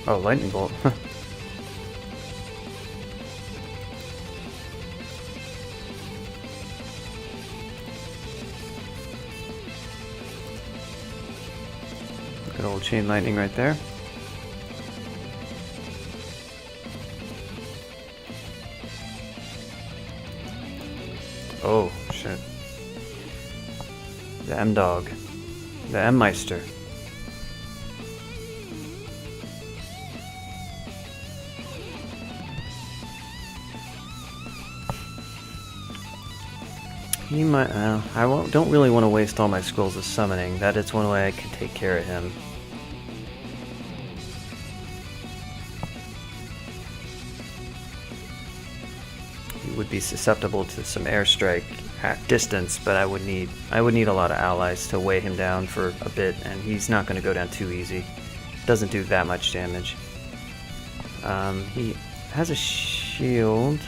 Oh, lightning bolt. Good old chain lightning right there. Oh, shit. The M-Dog. The M-Meister. He might. Don't really want to waste all my scrolls of summoning. That is one way I can take care of him. He would be susceptible to some airstrike at distance, but I would need a lot of allies to weigh him down for a bit, and he's not going to go down too easy. Doesn't do that much damage. He has a shield.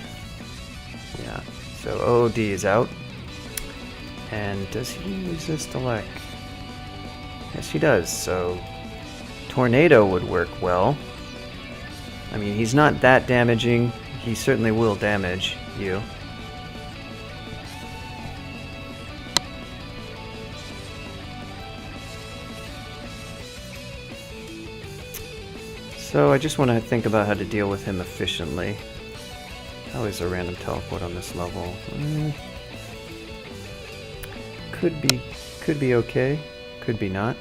Yeah. So OD is out. And does he resist elect? Yes, he does. So Tornado would work well. I mean, he's not that damaging. He certainly will damage you. So I just want to think about how to deal with him efficiently. How is a random teleport on this level? Could be okay, could be not.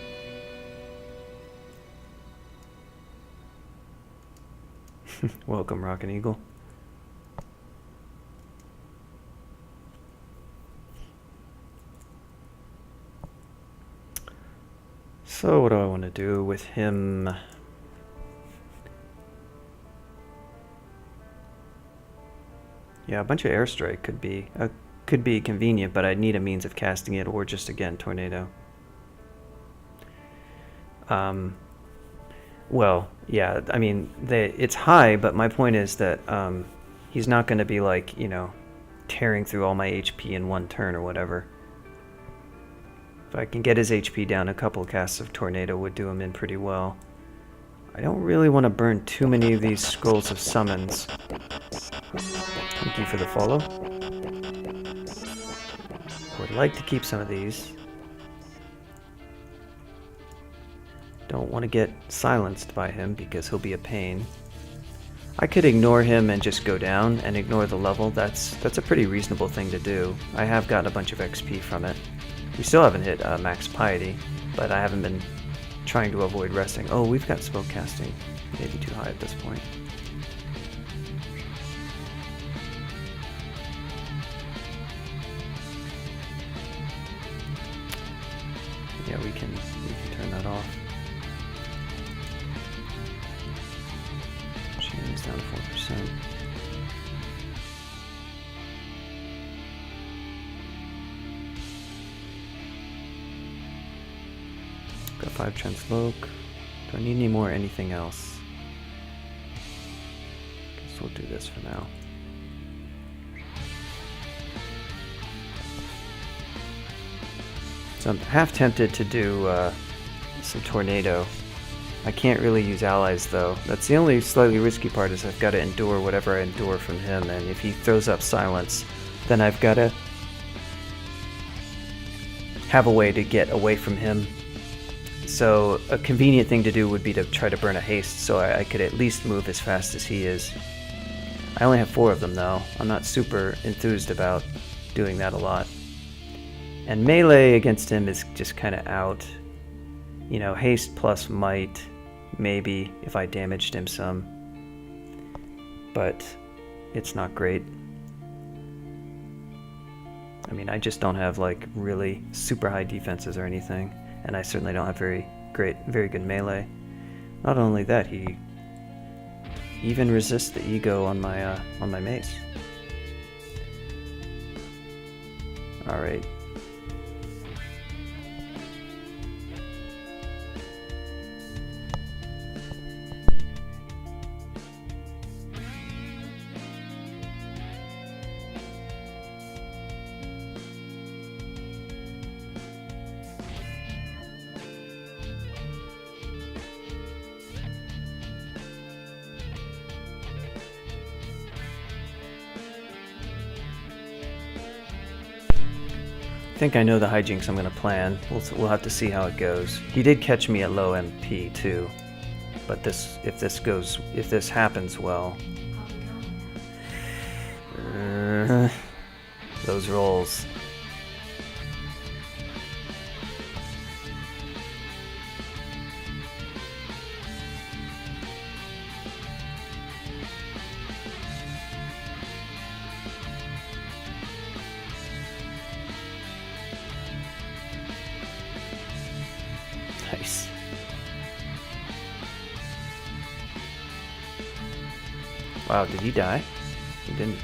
Welcome, Rocket Eagle. So what do I want to do with him? Yeah, a bunch of airstrike could be convenient, but I'd need a means of casting it, or just again Tornado. Well, yeah, I mean it's high, but my point is that he's not going to be like, you know, tearing through all my HP in one turn or whatever. If I can get his HP down, a couple casts of Tornado would do him in pretty well. I don't really want to burn too many of these scrolls of summons. Thank you for the follow. I would like to keep some of these. Don't want to get silenced by him because he'll be a pain. I could ignore him and just go down and ignore the level. That's a pretty reasonable thing to do. I have gotten a bunch of XP from it. We still haven't hit max piety, but I haven't been trying to avoid resting. Oh, we've got spell casting. Maybe too high at this point. Yeah, we can turn that off. Chain's down to 4%. Got 5 Transloc. Do I need any more anything else? Guess we'll do this for now. So I'm half tempted to do some Tornado. I can't really use allies though. That's the only slightly risky part, is I've got to endure whatever I endure from him, and if he throws up silence, then I've got to have a way to get away from him. So a convenient thing to do would be to try to burn a haste so I could at least move as fast as he is. I only have 4 of them though. I'm not super enthused about doing that a lot. And melee against him is just kind of out. You know, haste plus might, maybe, if I damaged him some. But it's not great. I mean, I just don't have like really super high defenses or anything. And I certainly don't have very good melee. Not only that, he even resists the ego on my mace. All right. think I know the hijinks I'm going to plan. We'll have to see how it goes. He did catch me at low MP too, but if this happens well, those rolls. Nice. Wow, did he die? He didn't.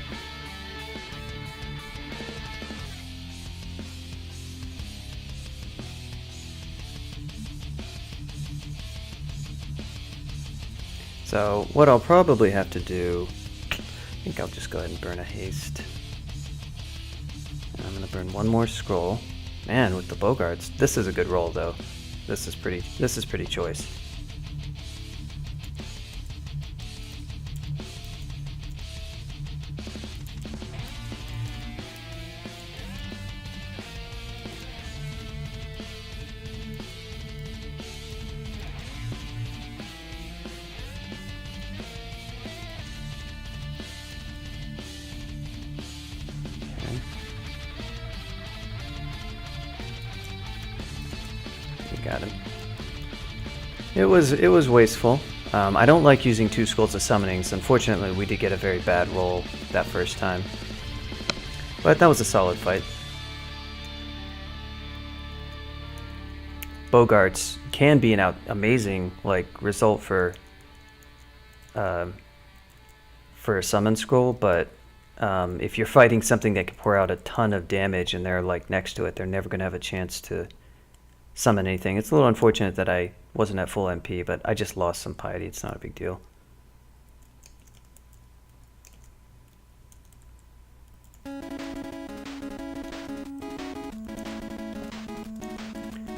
So, what I'll probably have to do, I think I'll just go ahead and burn a haste. And I'm going to burn one more scroll. Man, with the Bogarts, this is a good roll though. This is pretty choice. Got him. It was wasteful. I don't like using 2 skulls of summonings. Unfortunately, we did get a very bad roll that first time. But that was a solid fight. Bogarts can be an amazing result for a summon scroll, but if you're fighting something that can pour out a ton of damage and they're next to it, they're never going to have a chance to summon anything. It's a little unfortunate that I wasn't at full MP, but I just lost some piety. It's not a big deal.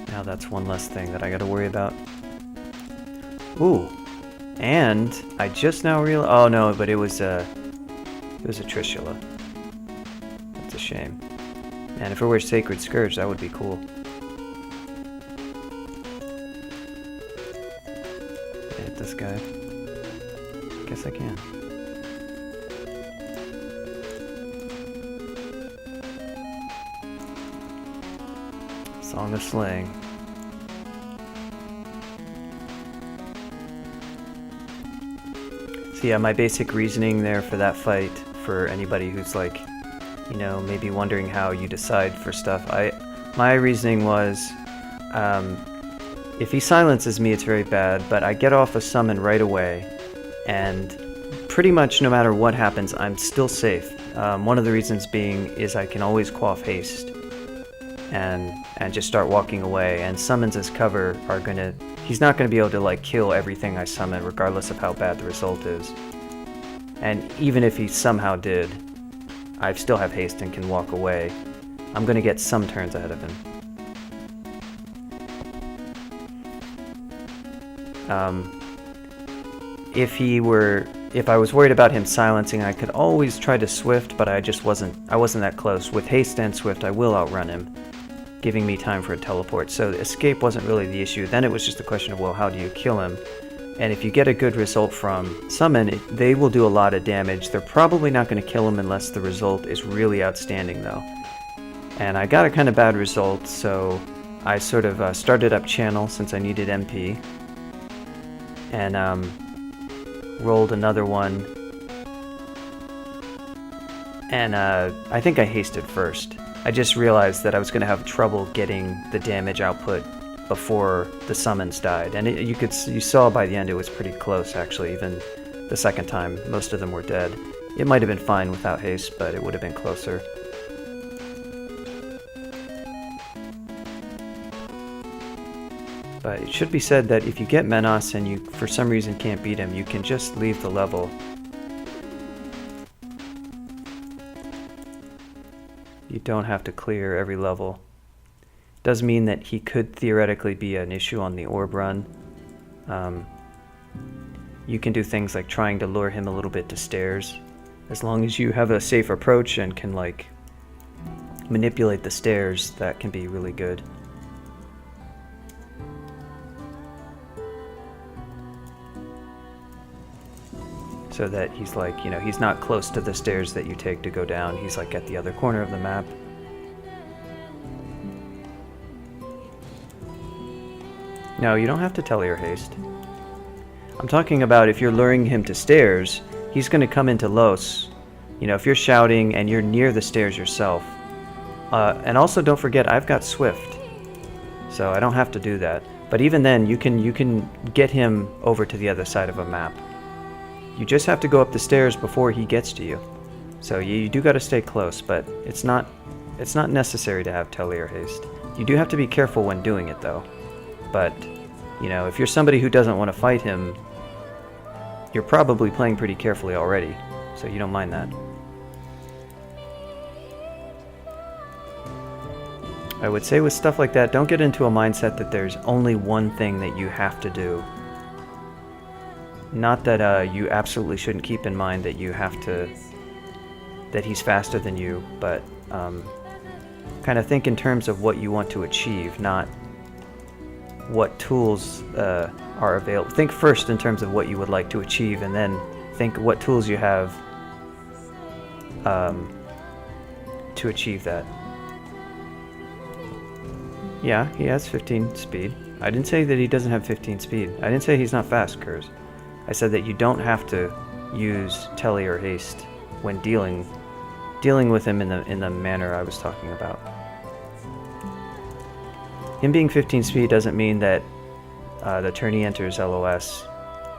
Now that's one less thing that I gotta worry about. Ooh, and I just now realized. Oh no, but it was a Trishula. That's a shame. And if it were Sacred Scourge, that would be cool. This guy. Guess I can. Song of Slaying. So yeah, my basic reasoning there for that fight, for anybody who's maybe wondering how you decide for stuff, my reasoning was, if he silences me, it's very bad, but I get off a summon right away, and pretty much no matter what happens, I'm still safe. One of the reasons being is I can always quaff haste and just start walking away, and summons as cover are he's not gonna be able to kill everything I summon regardless of how bad the result is. And even if he somehow did, I still have haste and can walk away. I'm gonna get some turns ahead of him. If I was worried about him silencing, I could always try to Swift, but I wasn't that close. With haste and Swift, I will outrun him, giving me time for a teleport. So escape wasn't really the issue. Then it was just a question of, well, how do you kill him? And if you get a good result from summon, they will do a lot of damage. They're probably not going to kill him unless the result is really outstanding, though. And I got a kind of bad result, so I sort of started up channel since I needed MP. And rolled another one, and I think I hasted first. I just realized that I was going to have trouble getting the damage output before the summons died, and you saw by the end it was pretty close actually. Even the second time, most of them were dead. It might have been fine without haste, but it would have been closer. But it should be said that if you get Menos and you for some reason can't beat him, you can just leave the level. You don't have to clear every level. Does mean that he could theoretically be an issue on the orb run. You can do things like trying to lure him a little bit to stairs. As long as you have a safe approach and can manipulate the stairs, that can be really good. So that he's like, you know, he's not close to the stairs that you take to go down. He's like at the other corner of the map. No, you don't have to tele or haste. I'm talking about if you're luring him to stairs, he's going to come into Los. You know, if you're shouting and you're near the stairs yourself. And also don't forget, I've got Swift. So I don't have to do that. But even then, you can get him over to the other side of a map. You just have to go up the stairs before he gets to you. So you do got to stay close, but it's not necessary to have tele or haste. You do have to be careful when doing it though. But, you know, if you're somebody who doesn't want to fight him, you're probably playing pretty carefully already, so you don't mind that. I would say with stuff like that, don't get into a mindset that there's only one thing that you have to do. Not that you absolutely shouldn't keep in mind that you have to, that he's faster than you, but kind of think in terms of what you want to achieve, not what tools are available. Think first in terms of what you would like to achieve, and then think what tools you have to achieve that. Yeah, he has 15 speed. I didn't say that he doesn't have 15 speed. I didn't say he's not fast, Kurz. I said that you don't have to use tele or haste when dealing with him in the manner I was talking about. Him being 15 speed doesn't mean that the turn he enters LOS,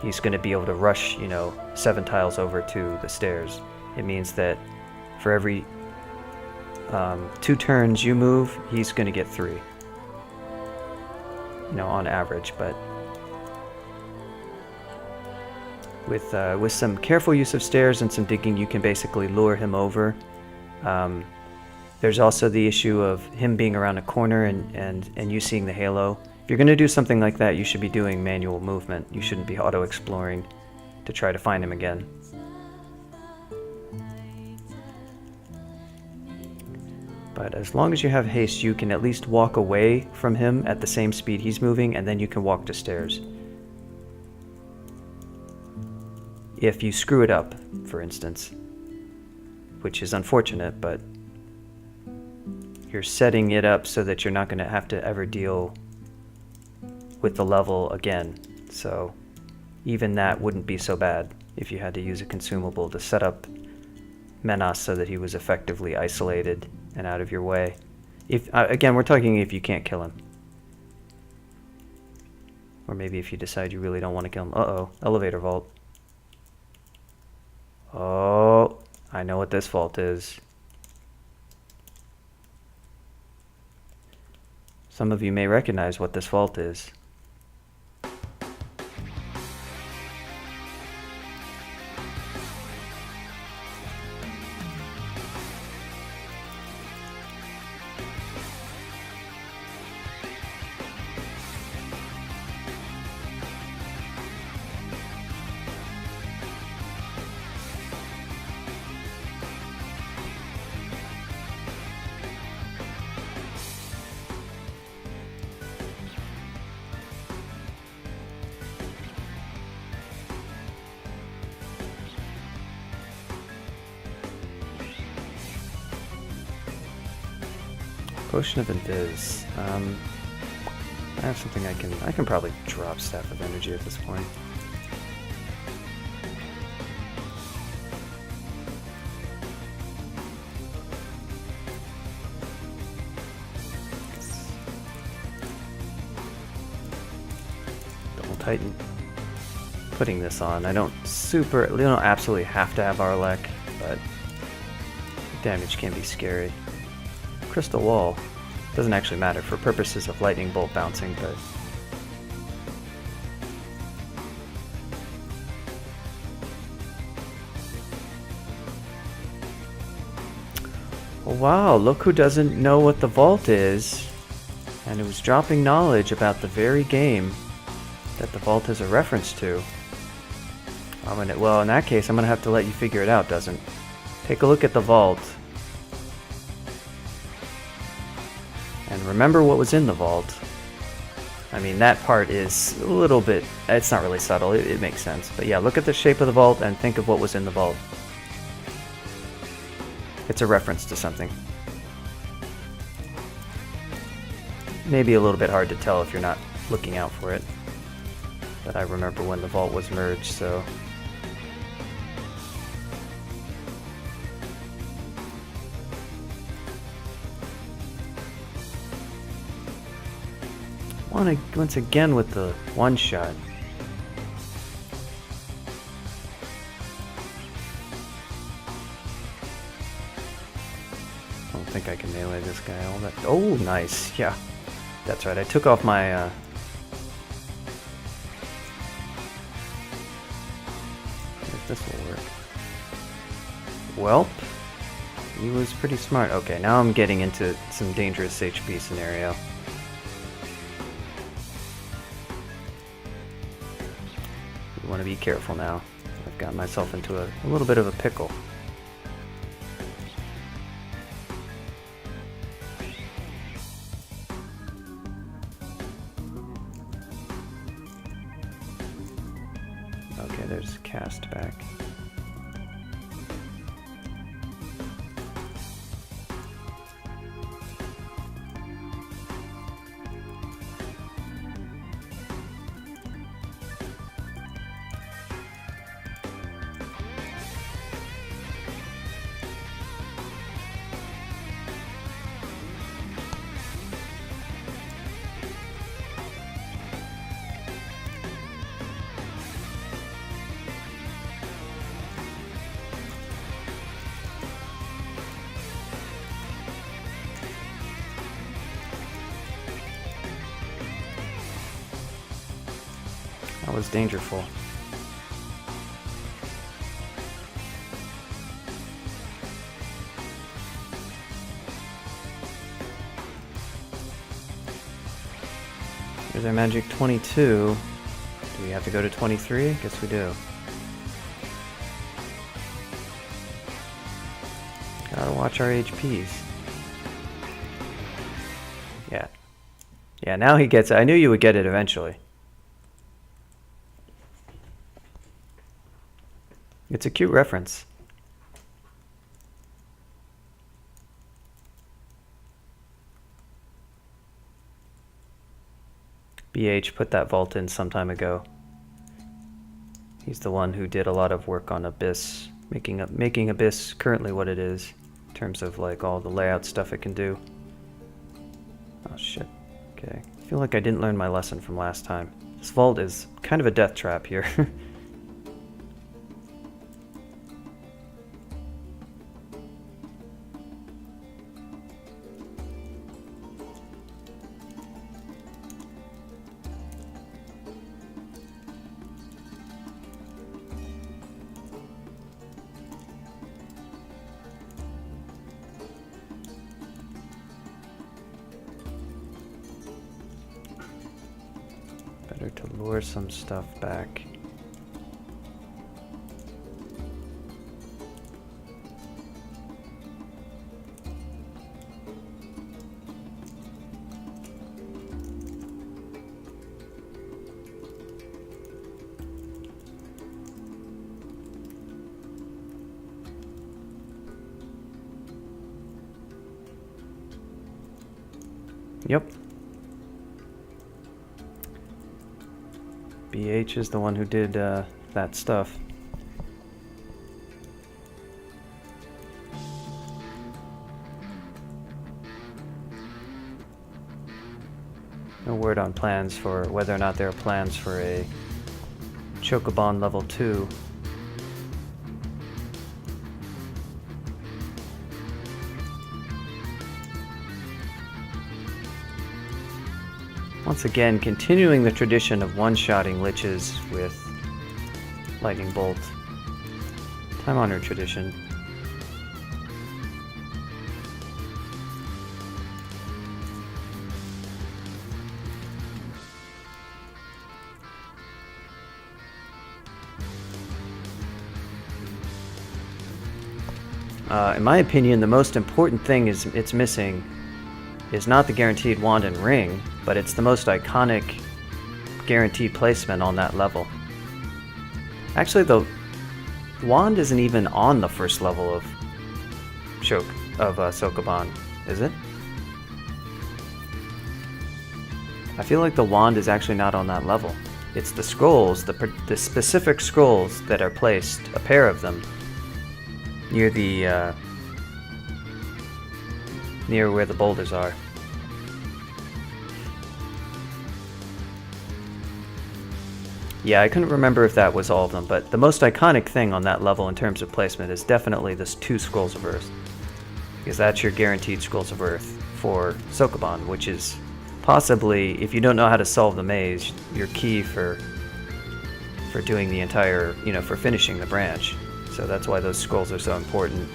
he's going to be able to rush, you know, 7 tiles over to the stairs. It means that for every 2 turns you move, he's going to get 3. You know, on average, but with some careful use of stairs and some digging, you can basically lure him over. There's also the issue of him being around a corner and you seeing the halo. If you're going to do something like that, you should be doing manual movement. You shouldn't be auto-exploring to try to find him again. But as long as you have haste, you can at least walk away from him at the same speed he's moving, and then you can walk to stairs. If you screw it up, for instance, which is unfortunate, but you're setting it up so that you're not going to have to ever deal with the level again. So even that wouldn't be so bad if you had to use a consumable to set up Menas so that he was effectively isolated and out of your way. If again, we're talking if you can't kill him. Or maybe if you decide you really don't want to kill him. Uh-oh, elevator vault. Oh, I know what this vault is. Some of you may recognize what this vault is. Potion of Invis. I have something I can probably drop Staff of Energy at this point. Double Titan. Putting this on. I don't absolutely have to have Arlec, but damage can be scary. Crystal Wall doesn't actually matter for purposes of lightning bolt bouncing, but oh, wow, look who doesn't know what the vault is, and it was dropping knowledge about the very game that the vault is a reference to. Well, in that case, I'm gonna have to let you figure it out, doesn't? Take a look at the vault. And remember what was in the vault. I mean, that part is a little bit, it's not really subtle, it makes sense. But yeah, look at the shape of the vault and think of what was in the vault. It's a reference to something. Maybe a little bit hard to tell if you're not looking out for it. But I remember when the vault was merged, so... Once again with the one shot. I don't think I can melee this guy all that. Oh, nice. Yeah, that's right. I took off my. If this will work. Welp, he was pretty smart. Okay, now I'm getting into some dangerous HP scenario. I want to be careful now. I've got myself into a little bit of a pickle. Okay, there's cast back. That was dangerful. Here's our magic 22. Do we have to go to 23? Guess we do. Gotta watch our HPs. Yeah. Yeah, now he gets it. I knew you would get it eventually. It's a cute reference. BH put that vault in some time ago. He's the one who did a lot of work on Abyss, making Abyss currently what it is in terms of like all the layout stuff it can do. Oh shit. Okay. I feel like I didn't learn my lesson from last time. This vault is kind of a death trap here. Better to lure some stuff back. Yep. BH is the one who did that stuff. No word on plans for whether or not there are plans for a Chocobon level 2. Once again, continuing the tradition of one-shotting liches with Lightning Bolt. Time-honored tradition. In my opinion, the most important thing is it's missing is not the guaranteed wand and ring, but it's the most iconic guaranteed placement on that level. Actually, the wand isn't even on the first level of Sokoban, is it? I feel like the wand is actually not on that level. It's the scrolls, the specific scrolls that are placed, a pair of them, near the near where the boulders are. Yeah, I couldn't remember if that was all of them, but the most iconic thing on that level in terms of placement is definitely this 2 Scrolls of Earth. Because that's your guaranteed Scrolls of Earth for Sokoban, which is possibly, if you don't know how to solve the maze, your key for doing the entire, for finishing the branch. So that's why those scrolls are so important.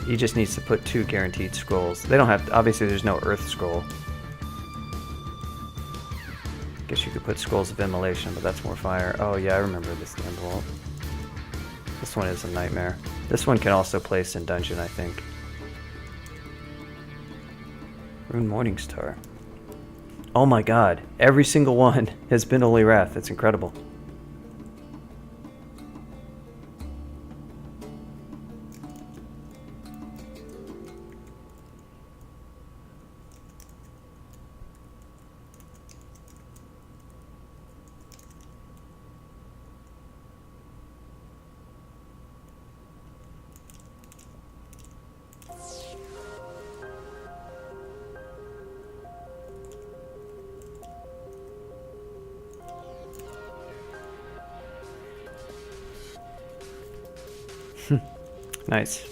He just needs to put 2 guaranteed scrolls. They don't have, obviously there's no Earth scroll. Guess you could put Scrolls of Immolation, but that's more fire. Oh yeah, I remember this damn vault. This one is a nightmare. This one can also place in dungeon, I think. Rune Morningstar. Oh my god, every single one has been Holy Wrath. That's incredible. Nice.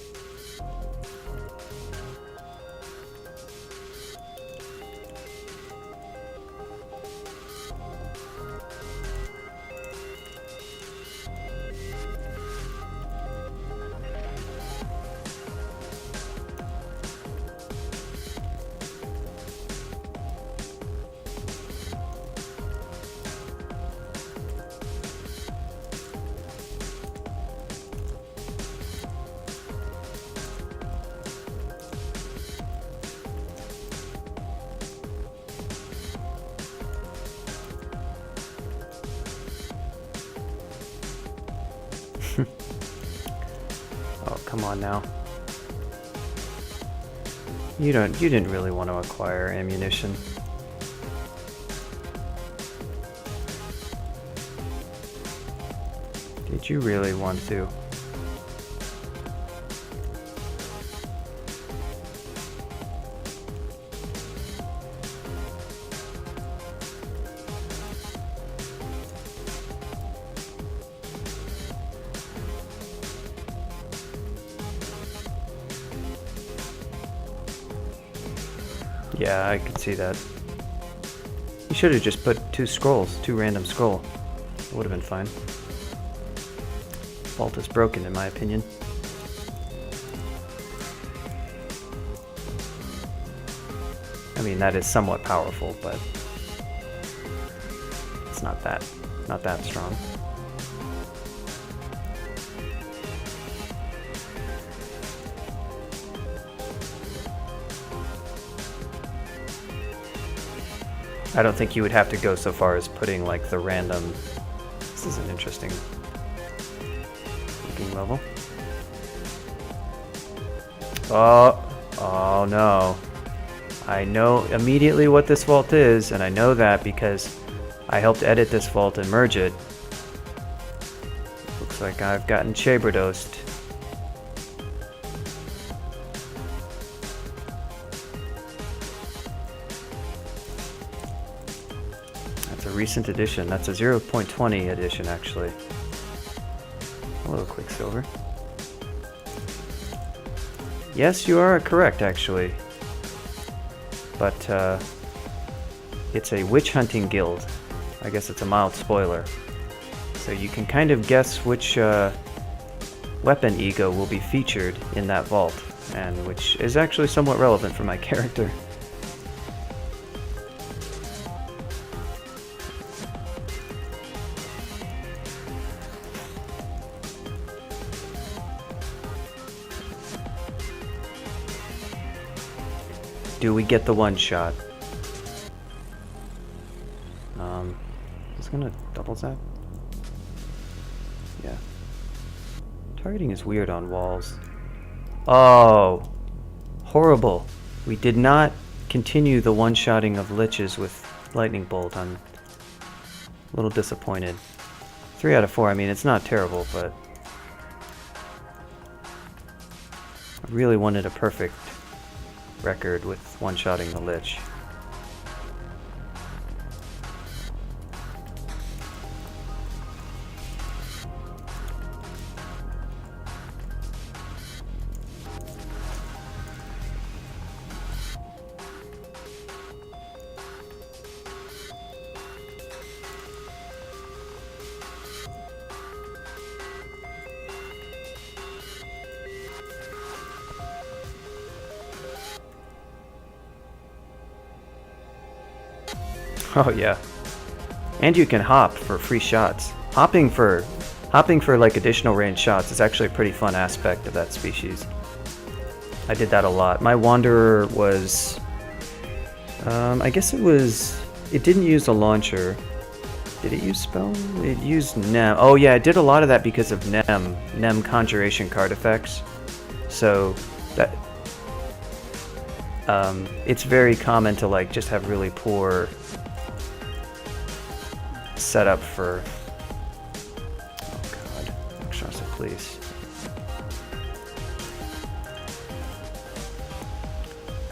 Oh, come on now. You didn't really want to acquire ammunition. Did you really want to? Yeah, I could see that. You should have just put 2 scrolls, 2 random scroll. It would have been fine. Vault is broken, in my opinion. I mean, that is somewhat powerful, but it's not that strong. I don't think you would have to go so far as putting like the random. This is an interesting looking level. Oh no. I know immediately what this vault is, and I know that because I helped edit this vault and merge it. Looks like I've gotten Chaberdosed. Recent edition. That's a 0.20 edition, actually. Hello, Quicksilver. Yes, you are correct, actually. But, it's a witch hunting guild. I guess it's a mild spoiler. So you can kind of guess which weapon ego will be featured in that vault, and which is actually somewhat relevant for my character. Do we get the one shot? I was gonna double tap. Yeah. Targeting is weird on walls. Oh, horrible. We did not continue the one-shotting of liches with lightning bolt. I'm a little disappointed. 3 out of 4, I mean, it's not terrible, but I really wanted a perfect record with one-shotting the lich. Oh yeah. And you can hop for free shots. Hopping for like additional range shots is actually a pretty fun aspect of that species. I did that a lot. My Wanderer was I guess it didn't use a launcher. Did it use spell? It used Nem. Oh yeah, it did a lot of that because of Nem conjuration card effects. So that it's very common to like just have really poor setup for, oh god, Exorcist, please.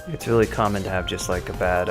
It's really common to have just like a bad